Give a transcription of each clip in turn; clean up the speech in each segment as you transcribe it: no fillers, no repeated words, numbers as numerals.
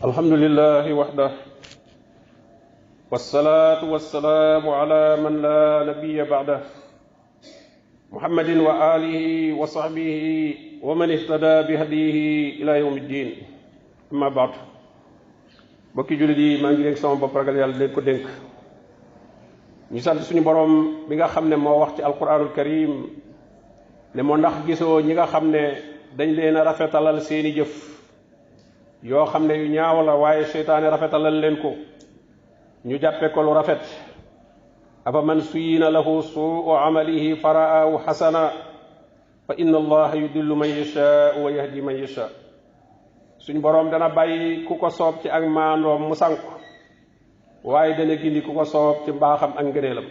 الحمد لله وحده والصلاة والسلام على من لا نبي بعده محمد وآله وصحبه ومن اهتدى بهديه إلى يوم الدين أما بعد bokki jullit yi maa ngi dénk sama bopp ragal yàlla leen ko dénk ñu sant suñu borom bi nga xam ne moo wax ci alquranul karim ne moo ndax gisoo ñi nga xam ne dañ leen a rafetalal seeni jëf yoo xam ne yu ñaaw la waaye seytaane rafetalal leen ko ñu jàppe ko lu rafet afa man suyina lahu suu amalihi faraahu xasana fa inna allaha yudillu man yashaa wa yahdi man yashaa suñu boroom dana bàyyi ku ko soob ci ak maandoom mu sànk waaye dana gindi ku ko soob ci mbaaxam ak ngëneelam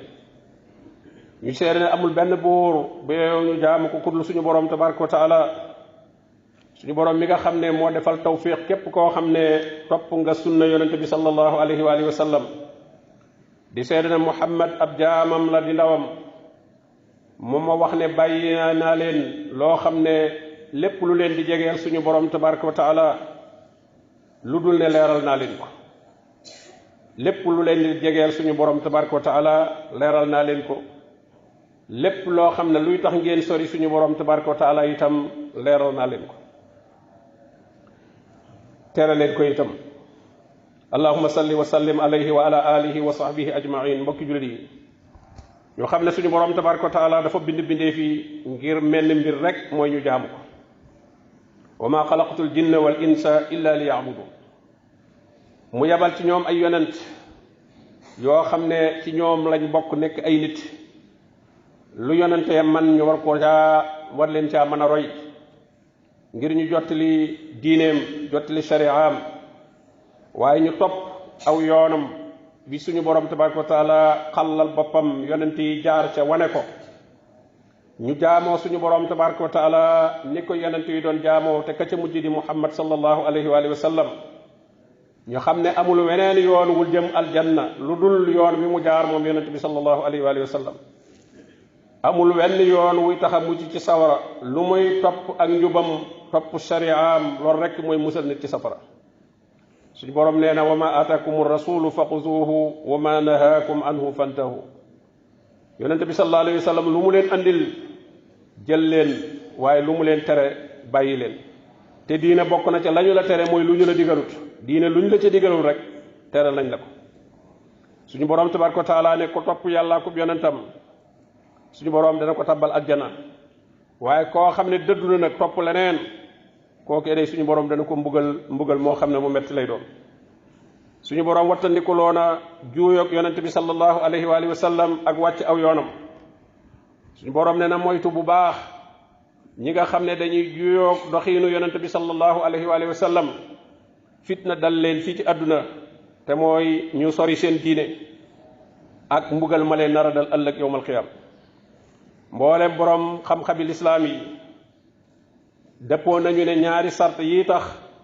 ñu seere ne amul benn buur bu ñu jaamu ko kudul suñu boroom tabaraka wa taala suñu boroom mi nga xam ne moo defal tawfiq képp koo xam ne topp nga sunna yonente bi sallallahu alayhi wa alihi wa sallam di seede ne muhammad ab jaamam la di ndawam moom ma wax ne bàyyi naa leen loo xam ne lépp lu leen di jegeel suñu boroom tabaraka wa taala lu dul ne leeral naa leen ko lépp lu leen di jegeel suñu boroom tabaraka wa taala leeral naa leen ko lépp loo xam ne luy tax ngeen sori suñu boroom tabaraka wa taala itam leeral naa leen ko tere leen ko itam allahumma salli wa sallim alayhi wa ala alihi wa sahbihi ajmain mbokki jullit yi ñoo xam ne suñu boroom tabaraka wa taala dafa bind bindee fii ngir mel mbir rek mooy ñu jaamu ko wa ma xalaqtul jinna wal insa illa li yaabudu mu yabal ci ñoom ay yonent yoo xam ne ci ñoom lañ bokk nekk ay nit lu yonente man ñu war leen caa mën a roy ngir ñu jottali diineem jottali shari'aam waaye ñu topp aw yoonam bi suñu borom tabaraka wa taala xallal boppam yonent yi jaar ca wane ko ñu jaamoo suñu borom tabaraka wa taala ni ko yonent yi doon jaamoo te ka ca mujj di muhammad sallallahu alayhi wa alihi wa sallam ñu xam ne amul weneen yoon wul jëm aljanna lu dul yoon wi mu jaar moom yonent bi sallallahu alayhi wa alihi wa sallam amul wenn yoon wuy tax a mucc ci sawara lu muy topp ak njubam topp shari'aam loolu rek mooy musal nit ci safara suñu borom nee na wa ma atakum rasulu fa xuzuuhu wa ma nahaakum anhu fantahu yonente bi sallallahu alayhi wa sallam lu mu leen andil jël leen waaye lu mu leen tere bàyyi leen te diine bokk na ca lañu la tere mooy lu ñu la digalut diine lu ñu la ca digalul rek tere lañ la ko suñu borom tabaraka wa taala ne ko topp yàllaa ko yonentam suñu boroom dana ko tabbal aljana waaye koo xam ne dëddu na nag topp leneen kooku day suñu boroom dana ko mbugal moo xam ne mu metti lay doon suñu boroom wattandiku loona juuyoog yonente bi sallallahu alayhi wa alihi wa sallam ak wàcc aw yoonam suñu boroom ne na moytu bu baax ñi nga xam ne dañuy juuyoog doxiinu yonente bi sallallahu alayhi wa alihi wa sallam fitna dal leen fii ci àdduna te mooy ñu sori seen diine ak mbugal ma leen nara dal ëllëg yowmal qiyaam mboolem borom xam-xami lislaam yi dëppoo nañu ne ñaari sart yi tax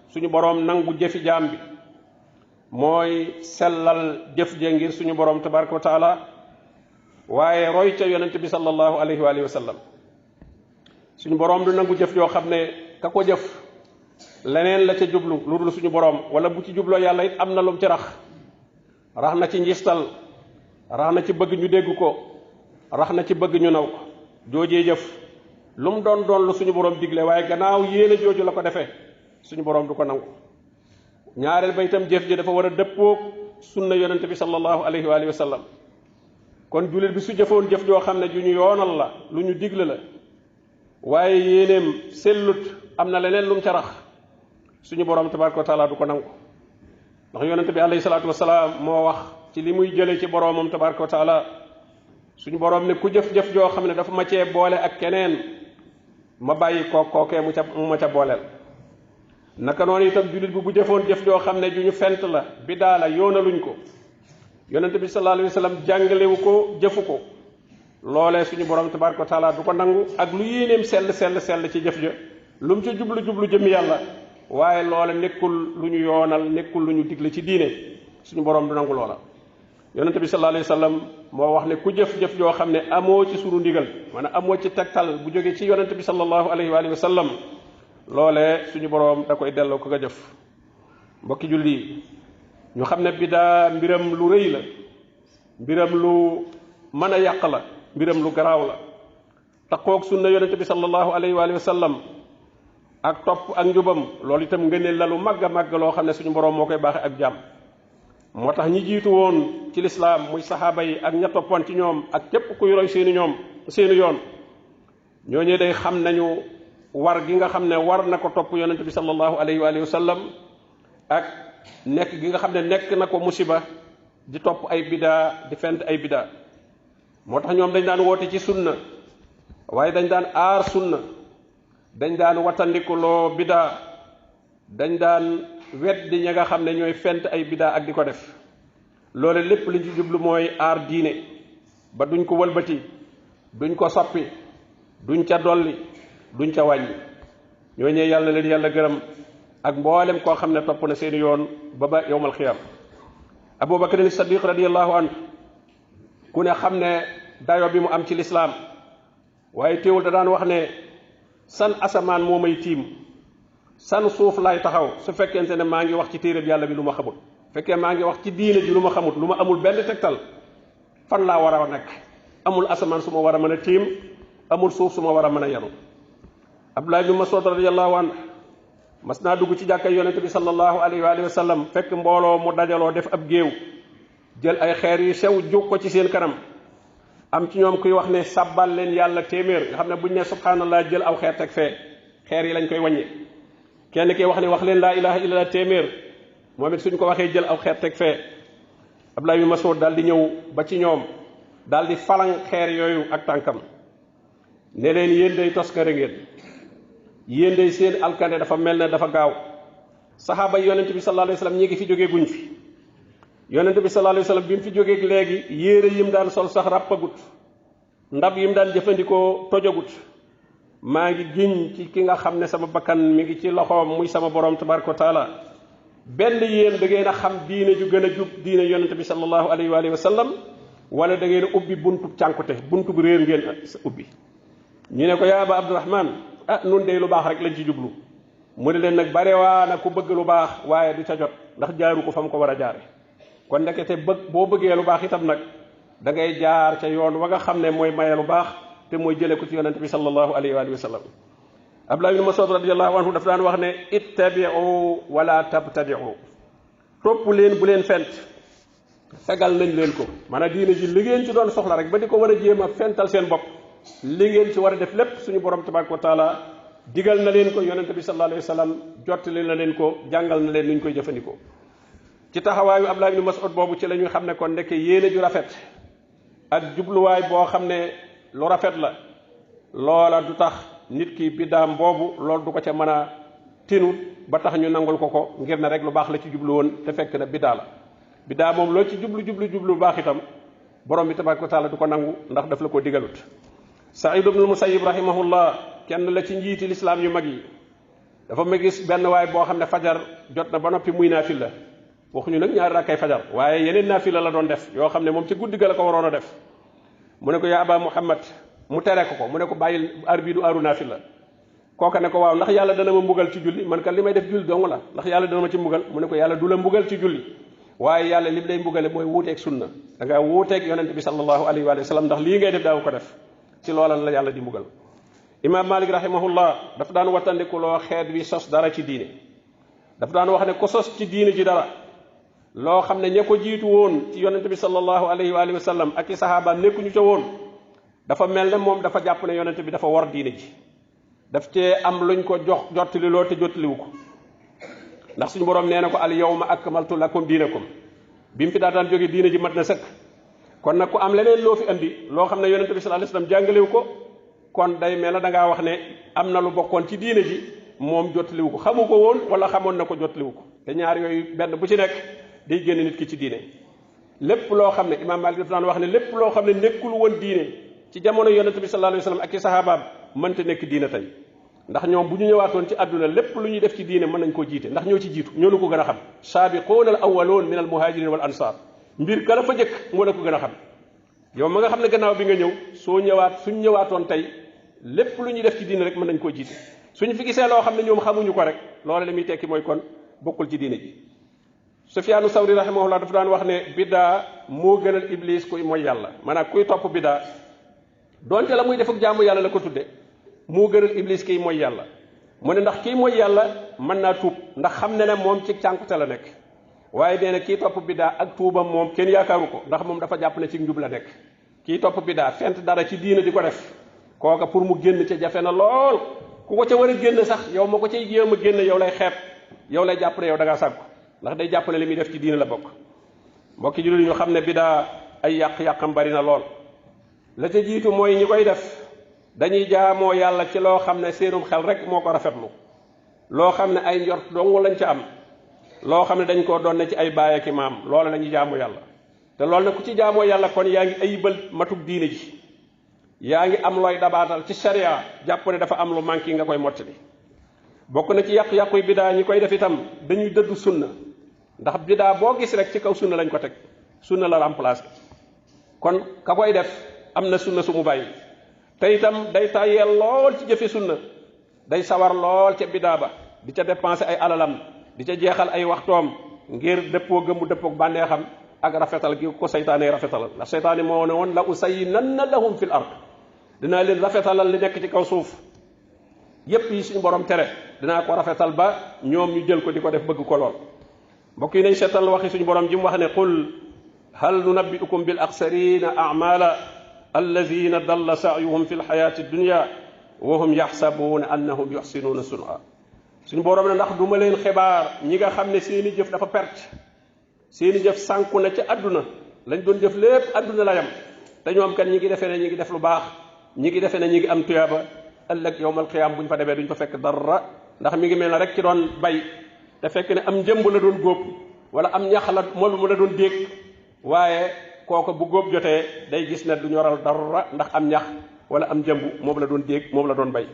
suñu borom nangu jëfi jaam bi mooy sellal jëf je ngir suñu borom tabaraka wa taala waaye roy ca yonente bi sallallahu alayhi wa alihi wa sallam suñu borom du nangu jëf joo xam ne ka ko jëf leneen la ca jublu lu dul suñu borom wala bu ci jubloo yàlla it am na lum ci rax na ci njistal rax na ci bëgg ñu dégg ko rax na ci bëgg ñu naw ko joojee jëf lu mu doon lu suñu borom digle waaye gannaaw yéene jooju la ko defee suñu borom du ko nangu ñaareel ba itam jëf ji dafa war a dëppoog sunna yonente bi sallallahu alayhi wa alihi wa sallam kon jullit bi su jëfoon jëf joo xam ne ju ñu yoonal la lu ñu digle la waaye yéeneem sellut am na leneen lu mu ca rax suñu borom tabaraka wa taala du ko nangu ndax yonente bi alayhi salaatu wasalaam moo wax ci li muy jële ci boromam tabaraka wa taala suñu boroom ne ku jëf-jëf joo xam ne dafa ma cee boole ak keneen ma bàyyi kookee mu ma ca booleel naka noonu itam jullit bi bu jëfoon jëf joo xam ne ju ñu fent la bidaa la yoonaluñ ko yonente bi sallallahu alayhi wa sallam jàngalewu ko jëfu ko loolee suñu boroom tabaraka wa taala du ko nangu ak lu yéeneem sell ci jëf ja lu mu ca jublu jëmmi yàlla waaye loola nekkul lu ñu yoonal nekkul lu ñu digle ci diine suñu boroom du nangu loola yonente bi sallallahu alayhi wa sallam moo wax ne ku jëf-jëf joo xam ne amoo ci sunu ndigal maanaam amoo ci tegtal bu jóge ci yonente bi sallallahu alayhi wa sallam loolee suñu boroom da koy delloo ko nga jëf mbokki julli ñu xam ne bidaa mbiram lu rëy la, mbiram lu mën a yàq la, mbiram lu garaaw la. taqoog sunna yonente bi sallallahu alayhi wa sallam ak topp ak njubam loolu itam ngëneel la lu màgg a màgg loo xam ne suñu borom moo koy baaxe ak jàmm. moo tax ñi jiitu woon ci lislaam muy saxaaba yi ak ña toppoon ci ñoom ak képp kuy roy seeni yoon ñooñu day xam nañu war gi nga xam ne war na ko topp yonente bi sallallahu alayhi wa sallam ak nekk gi nga xam ne nekk na ko musiba di topp ay bidaa di fent ay bidaa. moo tax ñoom dañ daan woote ci sunna waaye dañ daan aar sunna, dañ daan watandikuloo bidaa, dañ daan weddi ña nga xam ne ñooy fent ay bidaa ak di ko def. loole lépp liñ ci jublu mooy aar diine ba duñ ko wëlbati, duñ ko soppi, duñ ca dolli, duñ ca wàññi. ñooñee yàlla leen yàlla gërëm ak mboolem koo xam ne topp na seeni yoon ba ba yowmal xiyaam. Abu Bakr as-Siddiq radiyallahu anhu ku ne xam ne dayo bi mu am ci lislaam, waaye teewul da daan wax ne san asamaan moo may tiim, san suuf laay taxaw su fekkente ne maa ngi wax ci téereb yàlla bi lu ma xamul, fekkee maa ngi wax ci diine ji lu ma xamul, lu ma amul benn tegtal, fan laa war a nekk? amul asamaan su ma war a mën a tiim, amul suuf su ma war a mën a yanu. Abdullah ibn Mas'ud radiyallahu anhu mas naa dugg ci jàkkay yonente bi sallallahu alayhi wa sallam fekk mbooloo mu dajaloo def ab géew, jël ay xeer yu sew jóg ko ci seen kanam. am ci ñoom kuy wax ne sàbbal leen yàlla téeméer, nga xam ne buñ ne subhanallah jël aw xeer teg fee, xeer yi lañ koy wàññe. kenn ki wax ne wax leen laa ilaha illallah téeméer, moom it suñ ko waxee jël aw xeer teg fee. Abdullah ibn Mas'ud daal di ñëw ba ci ñoom daal di falang xeer yooyu ak tànkam ne leen yéen day toskare ngeen, yéen day seen alkande dafa mel ne dafa gaaw. saxaaba yi yonente bi sallallahu alayhi wa sallam ñi ngi fi jógee guñ fi. yonente bi sallallahu alayhi wa sallam bi mu fi jógeeg léegi yére yim daan sol sax ràppagut, ndab yim daan jëfandikoo tojagut. maa ngi giñ ci ki nga xam ne sama bakkan mi ngi ci loxoom muy sama borom tabaraka wa taala, benn yéen da ngeen a xam diine ju gën a jub diine yonente bi sallallahu alayhi wa sallam, wala da ngeen a ubbi buntub cànkute, buntub réer ngeen ubbi. ñu ne ko yaa Aba Abdurahman, nun dey lu baax rek lañ ci jublu. mu ne leen nag barewaana ku bëgg lu baax waaye du ca jot ndax jaaru ko fa mu ko war a jaare. kon ndekete boo bëggee lu baax itam nag da ngay jaar ca yoon wa nga xam ne mooy maye lu baax te mooy jële ko ci yonente bi sallallahu alayhi wa sallam. Abdullah ibn Mas'ud radiyallahu anhu daf daan wax ne ittabi'u wala tabtadi'u, topp leen bu leen fent, fegal nañ leen ko. maanaam diine ji li ngeen ci doon soxla rek ba di ko war a jéem a fental seen bopp, li ngeen ci war a def lépp suñu borom tabaraka wa taala digal na leen ko, yonente bi sallallahu alayhi wa sallam jottali na leen ko, jàngal na leen nuñ koy jëfandikoo. ci taxawaayu Abdullah ibn Mas'ud boobu ci la ñu xam ne kon ndeke yéene ju rafet ak jubluwaay boo xam ne lu rafet la, loola du tax nit ki biddaam boobu loolu du ko ca mën a tinu ba tax ñu nangul ko ngir ne rek lu baax la ci jublu woon te fekk na biddaa la. biddaa moom loo ci jublu baax itam borom bi tabaraka wa taala du ko nangu ndax daf la ko digalut. Saïd ibn Musayyib rahimahullah kenn la ci njiiti lislaam yu mag yi, dafa ma gis benn waay boo xam ne fajar jot na ba noppi muy naafila, waxuñu nag ñaari rakkay fajar waaye yeneen naafila la doon def yoo xam ne moom ci guddi ga la ko waroon a def. mu ne ko yaa Aba Muhammad, mu tere ko mu ne ko bàyyil ar bii du aru naafila. kooka ne ko waaw ndax yàlla dana ma mbugal ci julli? man kat li may def julli dong la, ndax yàlla dana ma ci mbugal? mu ne ko yàlla du la mbugal ci julli, waaye yàlla li lay mbugale mooy wuuteeg sunna, da nga wuuteeg yonente bi sallallahu alayhi wa sallam, ndax lii ngay def daaw ko def, ci loola la yàlla di mbugal. Imam Malik rahimahullah dafa daan wattandikuloo xeet wi sos dara ci diine. dafa daan wax ne ko sos ci diine ji dara loo xam ne ña ko jiitu woon ci yonente bi sallallahu alayhi wa sallam ak i saxaabaam nekkuñu ca woon, dafa mel ne moom dafa jàpp ne yonente bi dafa war diine ji, daf cee am luñ ko jottali loo te jottaliwu ko. ndax suñu borom nee na ko al yawma akmaltu lakum diinakum, bi mu fi daataan jóge diine ji mat na sëkk. kon nag ku am leneen loo fi andi loo xam ne yonente bi sallallahu alayhi wasallam jàngalewu ko, kon day mel na da ngaa wax ne am na lu bokkoon ci diine ji moom jottaliwu ko, xamu ko woon wala xamoon na ko jottaliwu ko. te ñaar yooyu benn bu ci nekk day génn nit ki ci diine. lépp loo xam ne Imam Malik dafa daan wax ne lépp loo xam ne nekkul woon diine ci jamono yonente bi sallallahu alayhi wasallam ak i sahabaam mënta nekk diine tey. ndax ñoom bu ñu ñëwaatoon ci àdduna lépp lu ñuy def ci diine mën nañ koo jiite, ndax ñoo ci jiitu, ñoo la ko gën a xam. saabiquuna al awwaloon min al muhajirin wal ansar, mbir kala fa jëkk moo la ko gën a xam. yow ma nga xam ne gannaaw bi nga ñëw suñ ñëwaatoon tey lépp lu ñuy def ci diine rek mën nañ koo jiite. suñu fi gisee loo xam ne ñoom xamuñu ko rek loola li muy tekki mooy kon bokkul ci diine ji. Sufyaanu Sawri rahimahullah dafa daan wax ne biddaa moo gënal iblis kuy mooy yàlla maanaam kuy topp biddaa donte la muy def ak jaamu yàlla la ko tudde moo gënal iblis kiy mooy yàlla mu ne ndax kii mooy yàlla mën naa tuub ndax xam ne ne moom ci cànkute la nekk waaye nee na kii topp biddaa ak tuubam moom kenn yaakaaru ko ndax moom dafa jàpp ne ci njub la nekk kii topp biddaa fent dara ci diina di ko def kooka pour mu génn ca jafe na lool ku ko ca war a génn sax yow ma ko cay jéem a génn yow lay xeeb yow lay jàpp ne yow da ngaa sàggu ndax day jàpp ne li muy def ci diina la bokk mbokki jullit ñu xam ne biddaa ay yàq-yàqam bari na lool la ca jiitu mooy ñi koy def dañuy jaamoo yàlla ci loo xam ne seenum xel rek moo ko rafetlu loo xam ne ay njort dong lañ ca am loo xam ne dañ koo doon ne ci ay baay ak maam loola la ñuy jaamu yàlla te loolu nag ku ci jaamoo yàlla kon yaa ngi ayibal matug diine ji yaa ngi am looy dabaatal ci sharia jàpp ne dafa am lu manqué nga koy mottali bokk na ci yàqu-yàqu bidaa ñi koy def itam dañuy dëddu sunna ndax bidaa boo gis rek ci kaw sunna lañ ko teg sunna la remplacé kon ka koy def am na sunna su mu bàyyi te itam day tàyyeel lool ci jëfe sunna day sawar lool ca bidaa ba di ca dépensé ay alalam di ca jeexal ay waxtoom ngir dëppoo gëmmu dëppoog bànneexam ak rafetal gi ko seytaane rafetalal ndax seytaane moo ne woon la usayyinanna lahum fil ard dinaa leen rafetalal li nekk ci kaw suuf yépp yi suñu borom tere dinaa ko rafetal ba ñoom ñu jël ko di ko def bëgg ko lool mbokk yi nañ seetal waxi suñu borom ji mu wax ne qul hal nunabbi'ukum bil akhsarina a'mala alladhina dalla sa'yuhum fil hayati dunya wa hum yahsabuna annahum yuhsinuna sun'a suñu borom ne ndax duma leen xibaar ñi nga xam ne seeni jëf dafa perte seeni jëf sànku na ci àdduna lañ doon jëf lépp àdduna la yam te ñoom kan ñi ngi defee ne ñi ngi def lu baax ñi ngi defee ne ñi ngi am tuyaaba ëllëg yowmal qiyaam bu ñu fa demee duñ fa fekk dara ndax mi ngi mel ne rek ci doon bay te fekk ne am njëmb la doon góob wala am ñax la moom mu la doon déeg waaye kooku bu góob jotee day gis ne du ñoral dara ndax am ñax wala am njëmb moom la doon déeg moom la doon bay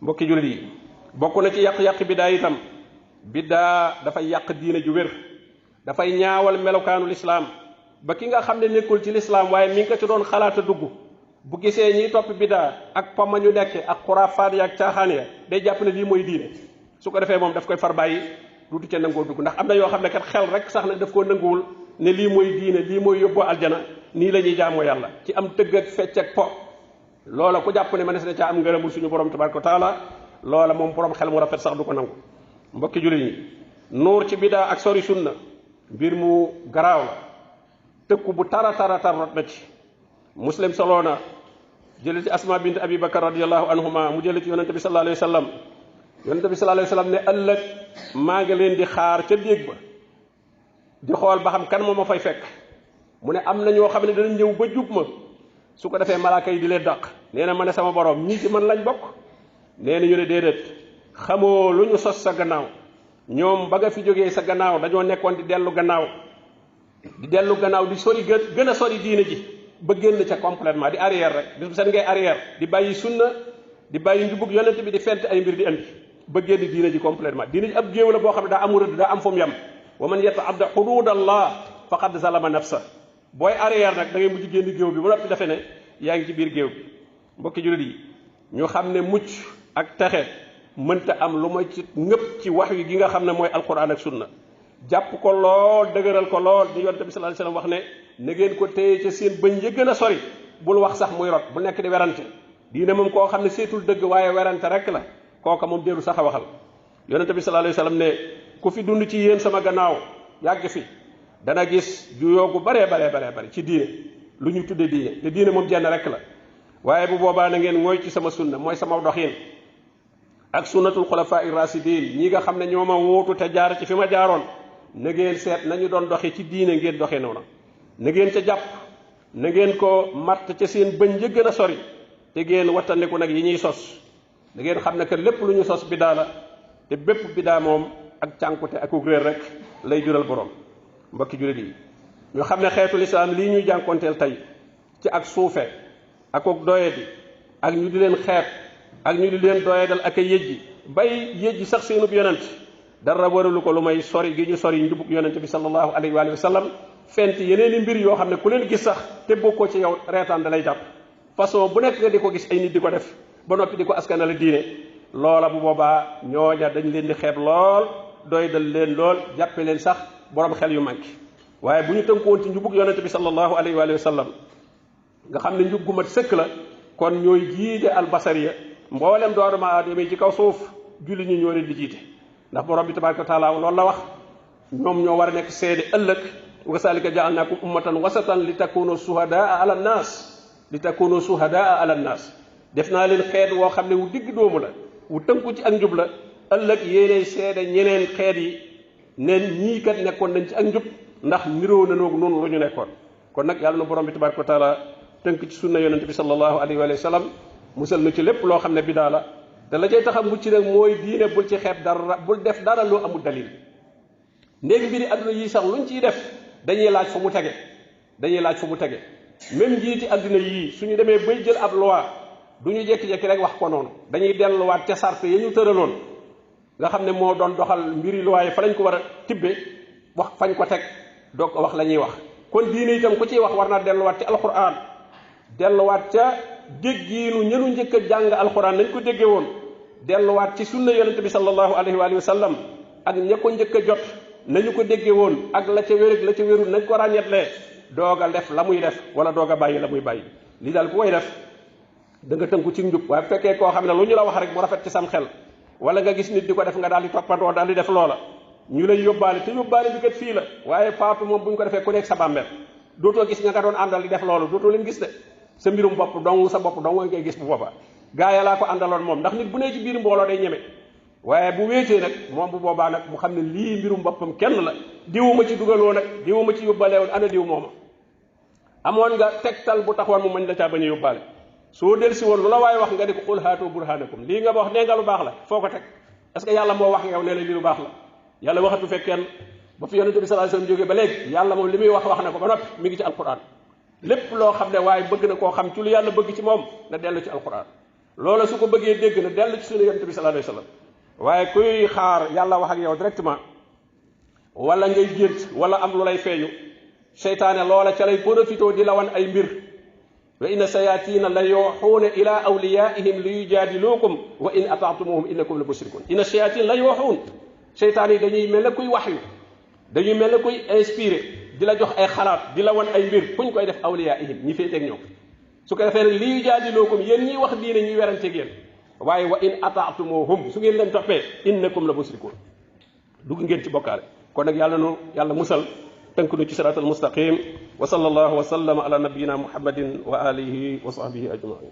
mbokki jullit yi bokk na ci yàq-yàq biddaa itam biddaa dafay yàq diine ju wér dafay ñaawal melokaanu lislaam ba ki nga xam ne nekkul ci lislaam waaye mi ngi ko ci doon xalaata dugg bu gisee ñiy topp biddaa ak pama ñu nekke ak xuraafaat ya ak caaxaan ya day jàpp ne lii mooy diine su ko defee moom daf koy far bàyyi duutu ca nangoo dugg ndax am na yoo xam ne kat xel rek sax nag daf koo nanguwul ne lii mooy diine lii mooy yóbboo aljana nii la ñuy jaamoo yàlla ci am tëgg ak fecc ak po loola ku jàpp ne mënees na caa am ngërëmul suñu borom tabaraka wa taala loola moom borom xel mu rafet sax du ko nangu mbokki jullit ñi nuur ci biddaa ak sori sunna mbir mu garaaw la tëkku bu tara rot na ci muslim soloona jële ci asma bint abi bakar radiallahu anhuma mu jële ci yonente bi sallallahu alayhi wa sallam yonente bi sallallahu alayhi wa sallam ne ëllëg maa ngi leen di xaar ca déeg ba di xool ba xam kan moo ma fay fekk mu ne am na ñoo xam ne danañ ñëw ba jub ma su ko defee malaaka yi di leen dàq nee na ma ne sama borom ñii ci man lañ bokk nee na ñu ne déedéet xamoo lu ñu sos sa gannaaw ñoom ba nga fi jógee sa gannaaw dañoo nekkoon di dellu gannaaw di sori gën a sori diine ji ba génn ca complètement di arrière rek bis bu seen ngay arrière di bàyyi sunna di bàyyi njubug yonent bi di fent ay mbir di andi ba génn diine ji complètement diine ji ab géew la boo xam ne daa amul rëdd daa am fu mu yem wa man yata'adda hududallah faqad zalama nafsa booy arrière nag da ngay mujj génn géew bi ba noppi defe ne yaa ngi ci biir géew bi mbokki jullit yi ñu xam ne mucc ak texe mënta am lu ma ci ngëpp ci wax yi gi nga xam ne mooy alquran ak sunna jàpp ko lool dëgëral ko lool di yonent bi sallallahu alayhi wasallam wax ne na ngeen ko téye ca seen bëñ ya gën a sori bul wax sax muy rot bu nekk di werante diine moom koo xam ne seetul dëgg waaye werante rek la kooka moom deelu sax a waxal yonent bi sallallahu alayhi wasallam ne ku fi dund ci yéen sama gannaaw yàgg fi dana gis ju yoogu bare ci diine lu ñu tudde diine te diine moom jenn rek la waaye bu boobaa na ngeen mooy ci sama sunna mooy sama doxin ak sunnatul xulafaa ir-raasidiin ñi nga xam ne ñoo ma wóotu te jaar ci fi ma jaaroon na ngeen seet nañu doon doxe ci diine ngeen doxe noona na ngeen ca jàpp na ngeen ko matt ca seen bëñ ya gën a sori te ngeen wattandiku nag yi ñuy sos da ngeen xam ne que lépp lu ñu sos bidaa la te bépp bidaa moom ak cànkute ak réer rek lay jural borom mbokki jullit yi ñu xam ne xeetu lislaam lii ñuy jànkonteel tey ci ak suufe ak doyadi ak ñu di leen xeet ak ñu di leen doyadal ak a yëjji bay yëjji sax seenub yonent dara waralu ko lu may sori gi ñu sori njubug yonent bi sallallahu alayhi wa sallam fent yeneen i mbir yoo xam ne ku leen gis sax te bokkoo ci yow reetaan da lay jàpp façon bu nekk nga di ko gis ay nit di ko def ba noppi di ko askanale diine loola bu boobaa ñooña dañ leen di xeeb lool doy dal leen lool jàppe leen sax borom xel yu manki waye buñu tënkoon ci njubug yonente bi sallallahu alayhi wa sallam nga xamne njub gu mat sëkk la kon ñoy jiite al basariya mboolem doomu aadama ci kaw suuf julli ñi ñoo leen di jiite ndax borom bi tabaraka taala loolu la wax ñoom ñoo war a nekk seede ëllëg wa salika ja'alnakum ummatan wasatan li takunu suhadaa ala nnas def naa leen xeet woo xam ne wu digg doomu la wu tënku ci ak njub la ëllëg yéenay seede ñeneen xeet yi neen ñii kat nekkoon nañ ci ak njub ndax niroo na noog noonu lu ñu nekkoon kon nag yàlla na borom bi tabaraka taala tënk ci sunna yonente bi sallallahu alayhi wa sallam musal na ci lépp loo xam ne bidaa la te la cay tax a mucc nag mooy diine bul ci xeeb dara bul def dara loo amul dalil ndéegi mbiri adduna yii sax luñ ciy def dañuy laaj fu mu tege même njiiti adduna yii suñu demee bay jël ab loi du ñu jékki-jékki rek wax ko noonu dañuy delluwaat ca sart ya ñu tëraloon nga xam ne moo doon doxal mbiri loi yi fa lañ ko war a tibbe wax fañ ko teg doog ko wax la ñuy wax kon diine itam ku ciy wax war naa delluwaat ci alquran delluwaat ca déggiinu ñenu njëkk a jàng alquran nañ ko déggee woon delluwaat ci sunna yonente bi sallallahu alayhi wa sallam ak ña ko njëkk a jot nañu ko déggee woon ak la ca wér ak la ca wérul nañ ko ràññetlee doog a def la muy def wala doog a bàyyi la muy bàyyi li daal ku koy def da nga tënku ci njub waaye bu fekkee koo xam ne lu ñu la wax rek mu rafet ci sam xel wala nga gis nit di ko def nga daal di toppandoo daal di def loola ñu lay yóbbaale te yóbbaale bi kat fii la waaye faatu moom bu ñu ko defee ku nekk sa bàmmeel dootoo gis ña nga doon àndal di def loolu dootoo leen gis de sa mbirum bopp dong sa bopp dong ngay gis bu boobaa gaaya laa ko àndaloon moom ndax nit bu nee ci biir mbooloo day ñeme waaye bu wéetee nag moom bu boobaa nag mu xam ne lii mbirum boppam kenn la diwuma ci dugaloo nag diwuma ci yóbbaale woon ana diw mooma amoon nga tegtal bu taxoon mu mañ la caa bañ a yóbbaale soo del si woon lu la waaye wax nga di ko qul haatu burhanakum lii nga wax nee nga lu baax la foo ko teg est-ce que yàlla moo wax yow nee la lii lu baax la yàlla waxatu fekkeen ba fi yonente bi sallallahu alayhi wasallam jógee ba léegi yàlla moom li muy wax na ko ba noppi mi ngi ci alquran lépp loo xam ne waaye bëgg na koo xam ci lu yàlla bëgg ci moom na dellu ci alquran loola su ko bëggee dégg na dellu ci sunna yonente bi sallallahu alayhi wasallam waaye kuy xaar yàlla wax ak yow directement wala ngay gént wala am lu lay feeñu seytaane loola ca lay profité di la wan ay mbir wa inna sayatina la yuuxuuna ila awliyaihim li yujaadiluukum wa in ataatumuhum innakum la mushrikun inna sayatin la yuuxuun seytaan yi dañuy mel ne kuy waxyu dañuy mel ne kuy inspiré di la jox ay xalaat di la wan ay mbir fu ñu koy def awliyaihim ñi féeteeg ñoom su ko defee nag li yujaadiluukum yéen ñiy wax diine ñuy weranteeg yéen waaye wa in ataatumuhum su ngeen leen toppee innakum la mushrikun dugg ngeen ci bokkaale kon nag yàlla musal tënk nu ci siraatal mustaqim wa sallallahu wa sallama ala nabiyyina muhammadin wa alihi wa sahbihi ajmain